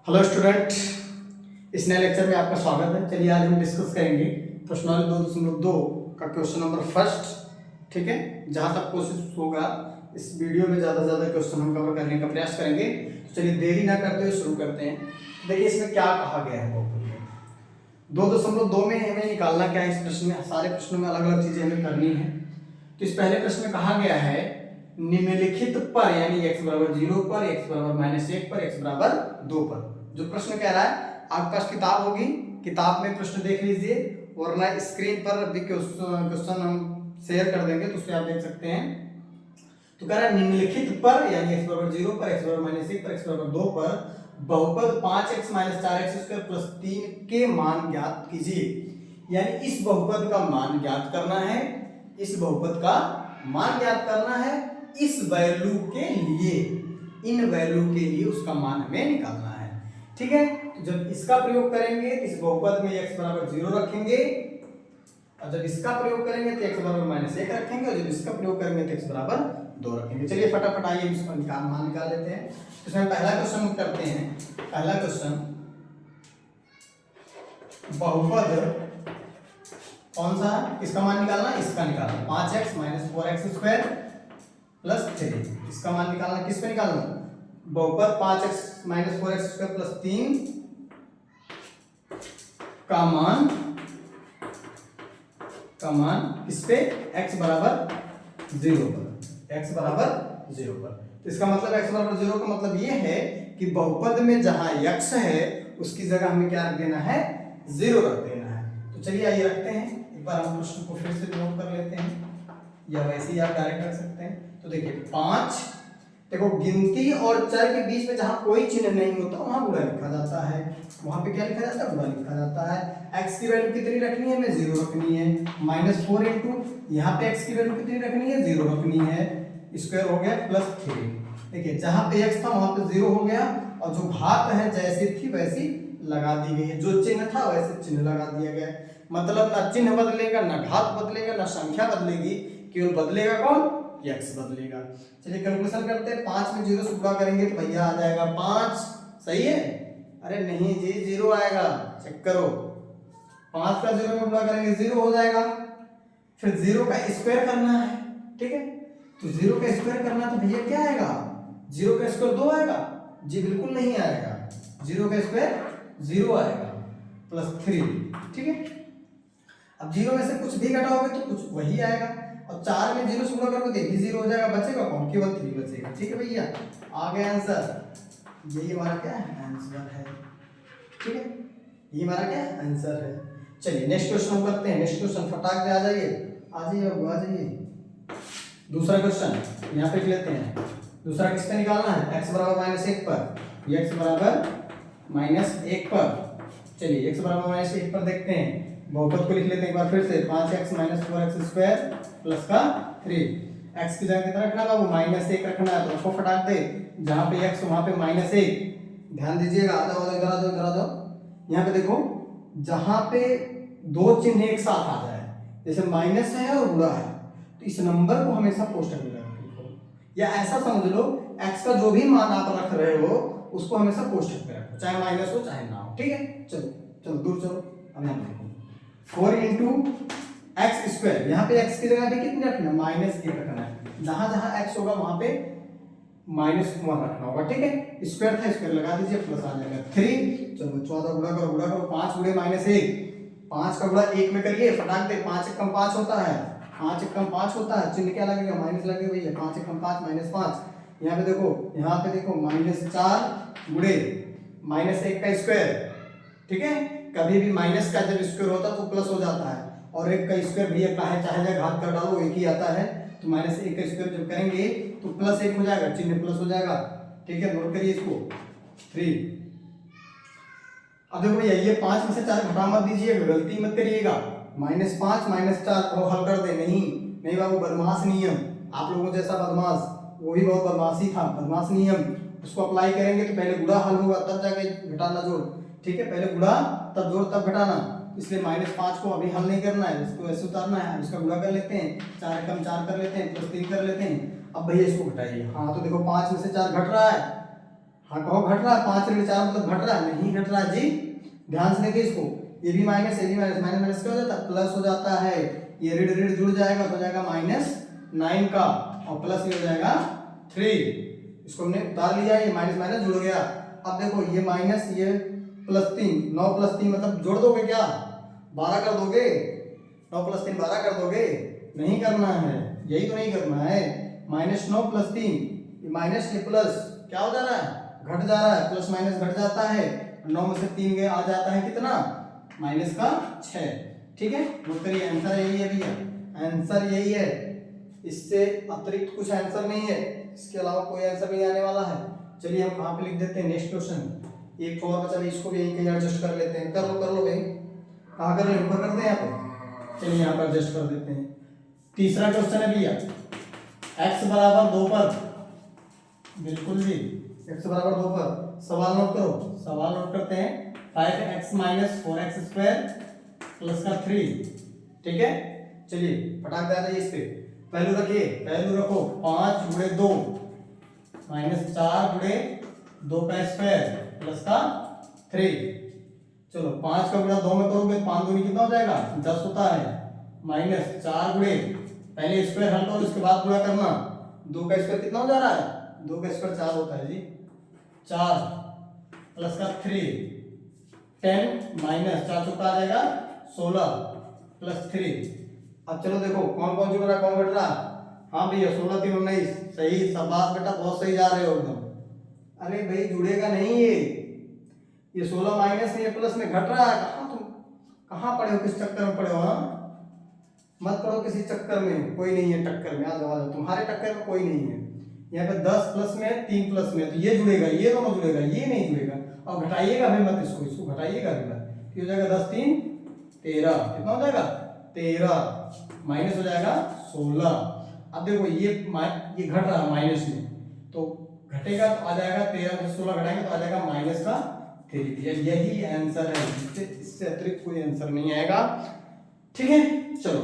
Hello student, इस नए lecture में आपका स्वागत है। चलिए आज हम डिस्कस करेंगे प्रश्नावली 2.2 का क्वेश्चन नंबर फर्स्ट। ठीक है, जहां तक कोशिश होगा इस वीडियो में ज़्यादा से ज़्यादा क्वेश्चन हम कवर करने का प्रयास करेंगे। तो चलिए देरी ना करते हुए शुरू करते हैं। देखिए इसमें क्या कहा गया है। 2.2 में हमें निकालना क्या है। इस प्रश्न में, सारे प्रश्नों में अलग अलग चीजें हमें करनी है। तो इस पहले प्रश्न में कहा गया है निम्नलिखित पर, यानी x बराबर 0 पर, x बराबर -1 पर, x बराबर 2 पर। जो प्रश्न कह रहा है, आपके पास किताब होगी, किताब में प्रश्न देख लीजिए, वरना स्क्रीन पर भी क्वेश्चन हम शेयर कर देंगे तो उसमें आप देख सकते हैं। तो कह रहा है निम्नलिखित पर, यानी x बराबर 0 पर, x बराबर -1 पर, x बराबर 2 पर बहुपद 5x - 4x² + 3 के मान ज्ञात कीजिए। यानी इस बहुपद का मान ज्ञात करना है, इस बहुपद का मान ज्ञात करना है इस वैल्यू के लिए, इन वैल्यू के लिए उसका मान हमें निकालना है। ठीक है, तो जब इसका प्रयोग करेंगे तो इस बहुपद में x बराबर 0 रखेंगे, और जब इसका प्रयोग करेंगे तो x बराबर -1 रखेंगे, और जब इसका प्रयोग करेंगे तो x बराबर 2 रखेंगे। चलिए फटाफट आइए इसका मान निकाल लेते हैं। तो इसमें पहला क्वेश्चन करते हैं। पहला क्वेश्चन, बहुपद कौन सा, किसका मान निकालना, इसका निकालना, 5x - 4x² + 3। इसका मान निकालना, किस पे निकालना, बहुपद 5x - 4x² + 3 का मान किस पे, x बराबर 0 पर, x बराबर 0 पर। तो इसका मतलब x बराबर 0 का मतलब ये है कि बहुपद में जहां x है उसकी जगह हमें क्या रख देना है, 0 रख देना है। तो चलिए आइए रखते हैं। एक बार हम प्रश्न को फिर से नोट कर लेते हैं, या वैसे ही आप डायरेक्ट रख सकते हैं। तो देखिए 5, देखो गिनती और चर के बीच में जहां कोई चिन्ह नहीं होता वहां गुणा लिखा जाता है। वहां पे क्या लिखा जाता है, गुणा लिखा जाता है। x की वैल्यू कितनी रखनी है, हमें 0 रखनी है। -4 इंटू यहाँ पे x की वैल्यू कितनी रखनी है, 0 रखनी है। स्क्वायर हो गया +3। देखिए जहां पे x था वहां पे 0 हो गया, और जो घात है जैसी थी वैसी लगा दी गई है, जो चिन्ह था वैसे चिन्ह लगा दिया गया। मतलब ना चिन्ह बदलेगा, ना घात बदलेगा, ना संख्या बदलेगी, केवल बदलेगा कौन, x बदलेगा। चलिए कैलकुलेशन करते हैं। 5 में 0 से गुणा करेंगे तो भैया आ जाएगा 5, सही है। अरे नहीं जी, 0 आएगा, चेक करो। 5 का 0 में गुणा करेंगे 0 हो जाएगा। फिर 0 का स्क्वायर करना है, ठीक है। तो 0 का स्क्वायर करना तो भैया क्या आएगा, 0 का स्क्वायर 2 आएगा जी, बिल्कुल नहीं आएगा। 0 का स्क्वायर 0 आएगा +3, ठीक है। अब 0 में से कुछ भी घटाओगे तो कुछ वही आएगा, और 4 में 0 से गुणा करोगे तो भी 0 हो जाएगा, बचेगा कौन, केवल 3 बचेगा। ठीक है भैया, आ गया आंसर। यही हमारा क्या है, आंसर है। ठीक है, ये हमारा क्या है, आंसर है। चलिए नेक्स्ट क्वेश्चन हम करते हैं। नेक्स्ट क्वेश्चन फटाक से आ जाइए, आ जाइए। दूसरा क्वेश्चन यहाँ पे लेते हैं। दूसरा किसका निकालना है, x बराबर -1 पर, x बराबर -1 पर। चलिए x बराबर -1 पर देखते हैं। बहुपद को लिख लेते हैं एक बार फिर से, 5x - 4x² + का 3। x की जगह कितना रखना बाबू, -1 रखना है। तो उसको फटाक दे, जहां पे x वहां पे -1। ध्यान दीजिएगा, आ जाओ इधर आ जाओ। यहाँ पे देखो, जहां पे दो चिन्ह एक साथ आ जाए, जैसे माइनस है और गुणा है, तो इस नंबर को हमेशा कोष्टक में रखो, या ऐसा समझ लो x का जो भी मान आप रख रहे हो उसको हमेशा कोष्टक में रखो, चाहे माइनस हो चाहे ना हो। ठीक है, चलो दूर चलो। अब यहाँ पे देखो 4 × x², यहाँ पे x की जगह पे कितनी रखना है, -1 रखना है। जहां जहां x होगा वहां पे -1 रखना होगा। ठीक है, स्क्वायर था, स्क्वायर लगा दीजिए, प्लस आ जाएगा 3। चलो 14 गुणा करो, 5 × -1, 5 का गुणा 1 में करिए, फटाक दे। 5 × 1 = 5 होता है, 5 × 5 होता है। चिन्ह क्या लगेगा, माइनस लगेगा भैया। 5 × 5 - 5। यहाँ पे देखो -4 गुणे -1 का स्क्वायर। ठीक है, कभी भी माइनस का जब स्क्वायर होता है तो प्लस हो जाता है, और 1 का स्क्वायर भैया चाहे घात कर डालो एक ही आता है। तो -1 का स्क्वायर जब करेंगे तो +1 हो जाएगा, चिन्ह प्लस हो जाएगा। ठीक है, नोट करिए इसको 3। अब देखो भैया, ये 5 में से 4 घटा मत दीजिएगा, गलती मत करिएगा। -5 -4 को हल कर दे, नहीं बाबू, बदमाश नियम। आप लोगों जैसा बदमाश, वो भी बहुत बदमाशी था, बदमाश नियम। उसको अप्लाई करेंगे तो पहले गुणा हल होगा, तब जाके घटाना जोड़। ठीक है, पहले गुणा तब जोड़ तब घटाना। इसलिए -5 को अभी हल नहीं करना है, इसको ऐसे उतारना है। इसका गुणा कर लेते हैं, 4 कम 4 कर लेते हैं, +3 कर लेते हैं। अब भैया इसको घटाइए। हाँ तो देखो 5 में से 4 घट रहा है, हाँ कहो घट रहा है, 5 ऋण 4 मतलब घट रहा है, नहीं घट रहा जी। ध्यान से देखिए इसको, ये भी माइनस, ये भी माइनस, माइनस माइनस क्या हो जाता है, प्लस हो जाता है। ये ऋण ऋण जुड़ जाएगा तो हो जाएगा -9 का, और प्लस ये हो जाएगा 3। इसको हमने उतार लिया, ये माइनस माइनस जुड़ गया। अब देखो ये माइनस, ये +3, 9 + 3 मतलब जोड़ दोगे क्या, 12 कर दोगे, 9 + 3 12 कर दोगे, नहीं करना है, यही तो नहीं करना है। -9 + 3, ये माइनस ये प्लस क्या हो जा रहा है, घट जा रहा है, प्लस माइनस घट जाता है, 9 में से 3 गए, आ जाता है कितना, -6। ठीक है, नोट करिए, आंसर यही है भैया, आंसर यही है, इससे अतिरिक्त कुछ आंसर नहीं है, इसके अलावा कोई आंसर नहीं आने वाला है। चलिए हम कहाँ पे लिख देते हैं, नेक्स्ट क्वेश्चन। एक और बचा, इसको भी यहीं कहीं एडजस्ट कर लेते हैं, कर लो भाई, कहाँ कर लो, ऊपर करते हैं यहाँ पे, चलिए यहाँ पर एडजस्ट कर देते हैं। तीसरा क्वेश्चन है भैया, x बराबर 2 पर, बिल्कुल जी, x बराबर 2 पर सवाल नोट करो, सवाल नोट करते हैं। 5x - 4x² प्लस का 3, ठीक है। चलिए फटाक से आ जाइए इस पे, वैल्यू रखिए, वैल्यू रखो 5 गुणे 2 -4 गुणे 2 का स्क्वायर प्लस का 3। चलो 5 का गुणा 2 में करोगे, 5 दूनी कितना हो जाएगा, 10 होता है, -4 गुणे, पहले स्क्वायर हल करो, इसके बाद गुणा करना, 2 का स्क्वायर कितना हो जा रहा है, 2 का स्क्वायर 4 होता है जी, 4 प्लस का 3, 10 माइनस 4 चौका आ जाएगा 16 प्लस 3। अब चलो देखो कौन कौन जुड़ रहा है, कौन घट रहा है। हाँ भैया 16 3 19, सही, शाबाश बेटा, बहुत सही जा रहे हो एकदम। अरे भाई जुड़ेगा नहीं ये 16 माइनस में, ये प्लस में घट रहा है। कहाँ तुम, कहाँ पड़े हो, किस चक्कर में पड़े हो, हाँ मत पड़ो किसी चक्कर में, कोई नहीं है टक्कर में, आ जाओ, तुम्हारे टक्कर में कोई नहीं है। यहाँ पे 10 प्लस में 3 प्लस में, तो ये जुड़ेगा, ये दोनों जुड़ेगा, ये नहीं जुड़ेगा। और घटाइएगा भी मत, इसको घटाइएगा भी, हो जाएगा 10 3 13, कितना हो जाएगा 13, माइनस हो जाएगा 16। अब देखो ये घट रहा है माइनस में, तो घटेगा तो आ जाएगा 13 में 16 घटाएंगे तो आ जाएगा -3। यही आंसर है, इससे अतिरिक्त कोई आंसर नहीं आएगा। ठीक है, चलो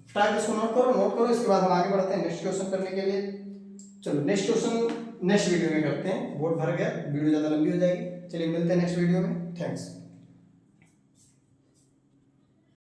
फटाक इसको नोट करो, इसके बाद हम आगे बढ़ते हैं नेक्स्ट क्वेश्चन करने के लिए। चलो नेक्स्ट क्वेश्चन नेक्स्ट वीडियो में करते हैं, बोर्ड भर गया, वीडियो ज़्यादा लंबी हो जाएगी। चलिए मिलते हैं नेक्स्ट वीडियो में, थैंक्स।